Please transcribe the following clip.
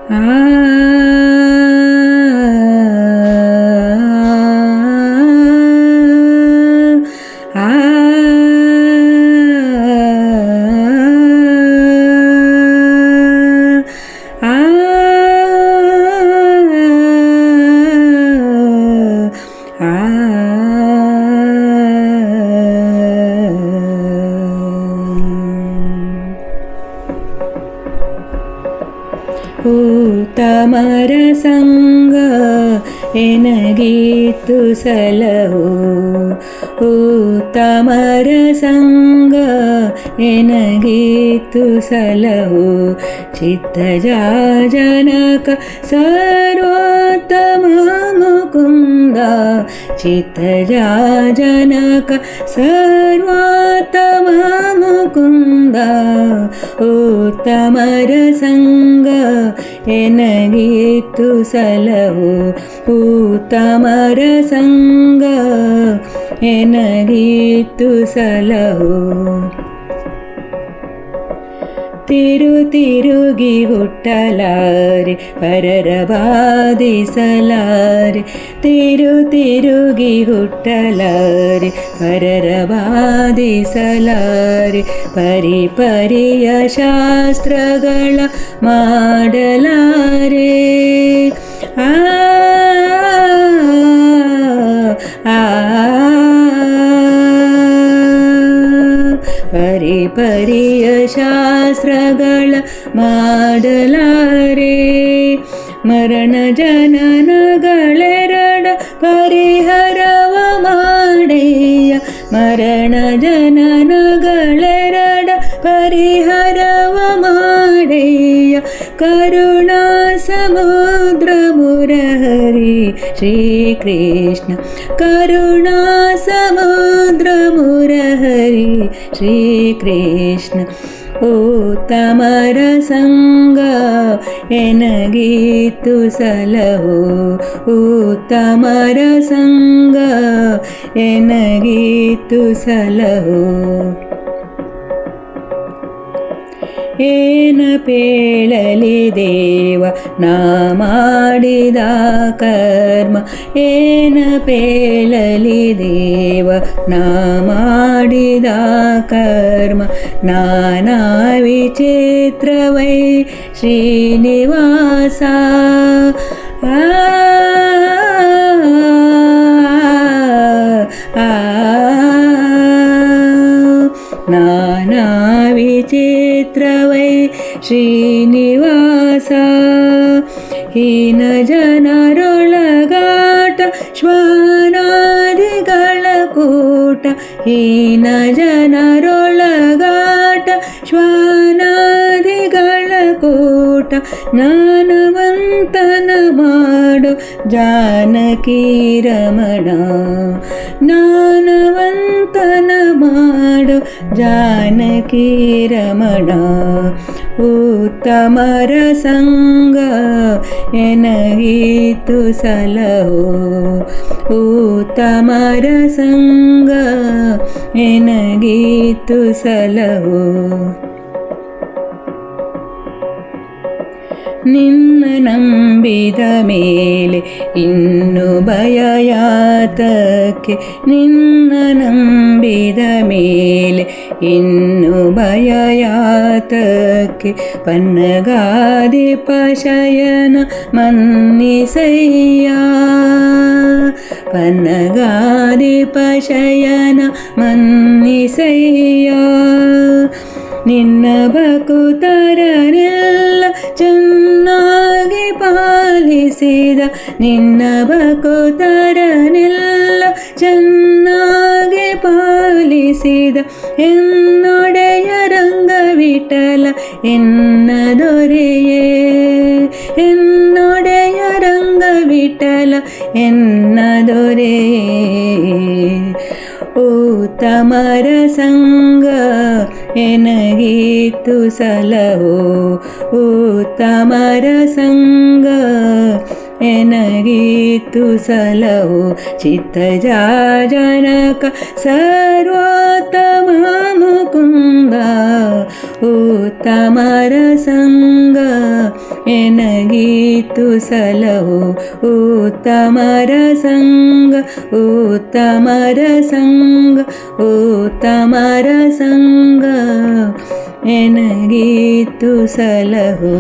ಆ ಆ ಉತ್ತಮರ ಸಂಗ ಎನಗೀತು ಸಲಹೋ ಉತ್ತಮರ ಸಂಗ ಎನಗೀತು ಸಲಹೋ ಚಿತ್ತಜಾಜನಕ ಸರ್ವೋತ್ತಮ ಮುಕುಂದ ಚಿತ್ತಜಾಜನಕ ಸರ್ವೋತ್ತಮ ಮುಕುಂದ ಉತ್ತಮರ ಸಂಗ ಎನಗೀತು ಸಲಹೋ ಉತ್ತಮರ ಸಂಗ ಎನಗೀತು ಸಲಹೋ ತಿರುಗಿ ಹುಟ್ಟಲಾರೆ ಪರರ ಬಾಧಿಸಲಾರೆ ತಿರುಗಿ ಹುಟ್ಟಲಾರೆ ಪರರ ಬಾಧಿಸಲಾರೆ ಪರಿಯ ಶಾಸ್ತ್ರಗಳ ಮಾಡಲಾರೆ ಆ ಪರಿಯ ಶಾಸ್ತ್ರಗಳ ಮಾಡಲಾರೆ ಮರಣ ಜನನಗಳೆರಡ ಪರಿಹರವ ಮಾಡೇಯ ಮರಣ ಜನನಗಳೆರಡ ಪರಿಹರವ ಮಾಡೇಯ ಕರುಣಾ ಸಮುದ್ರ ಮುರಹರಿ ಶ್ರೀಕೃಷ್ಣ ಕರುಣಾ ಸಮುದ್ರ ಮುರಹರಿ ಶ್ರೀಕೃಷ್ಣ ಉತ್ತಮರ ಸಂಗ ಎನಗೀತು ಸಲಹೋ ಉತ್ತಮರ ಸಂಗ ಎನಗೀತು ಸಲಹೋ ಏನ ಪೇಳಲಿ ದೇವ ನಾ ಮಾಡಿದ ಕರ್ಮ ಏನ ಪೇಳಲಿ ದೇವ ನಾ ಮಾಡಿದ ಕರ್ಮ ನಾನಾ ವಿಚಿತ್ರವೈ ಶ್ರೀನಿವಾಸ ನಾನಾ ವಿಚಿತ್ರವೈ ಶ್ರೀನಿವಾಸ ಹೀನ ಜನರೊಳಗಾಟ ಶ್ವಾನಾದಿಗಳ ಕೂಟ ಹೀನ ಜನರೊಳಗಾಟ ಶ್ವಾನಾದಿಗಳ ಕೂಟ ಜ್ಞಾನವಂತನ ಮಾಡು ಜಾನಕಿ ರಮಣ ಜ್ಞಾನವಂತನ ಮಾಡು ಜಾನಕಿ ರಮಣ ಉತ್ತಮರ ಸಂಗ ಎನಗೀತು ಸಲಹೋ ಉತ್ತಮರ ಸಂಗ ಎನಗೀತು ಸಲಹೋ ನಿನ್ನ ನಂಬಿದ ಮೇಲೆ ಇನ್ನು ಭಯ ಯಾತಕ್ಕೆ ನಿನ್ನ ನಂಬಿದ ಮೇಲೆ ಇನ್ನು ಭಯ ಯಾತಕ್ಕೆ ಪನ್ನಗಾದಿಪ ಶಯನ ಮನ್ನಿಸಯ್ಯ ಪನ್ನಗಾದಿಪ ಶಯನ ಮನ್ನಿಸಯ್ಯ ನಿನ್ನ ಭಕುತರನೆಲ್ಲ ಚೆನ್ನಾಗಿ ಪಾಲಿಸಿದ ನಿನ್ನ ಭಕುತರನೆಲ್ಲ ಚೆನ್ನಾಗಿ ಪಾಲಿಸಿದ ಎನ್ನೊಡೆಯ ರಂಗವಿಠಲ ಎನ್ನ ದೊರೆಯೇ ಎನ್ನೊಡೆಯ ರಂಗವಿಠಲ ಎನ್ನ ದೊರೆಯೇ ಉತ್ತಮರ ಸಂಗ ಎನಗೀತು ಸಲಹೋ ಉತ್ತಮರ ಸಂಗ ಎನಗೀತು ಸಲಹೋ ಚಿತ್ತಜಾಜನಕ ಸರ್ವೋತ್ತಮ ಮುಕುಂದ ಉತ್ತಮರ ಸಂಗ ಎನಗೀತು ಸಲಹು ಉತ್ತಮರ ಸಂಗ ಉತ್ತಮರ ಸಂಗ ಉತ್ತಮರ ಸಂಗ ಎನಗೀತು ಸಲಹು.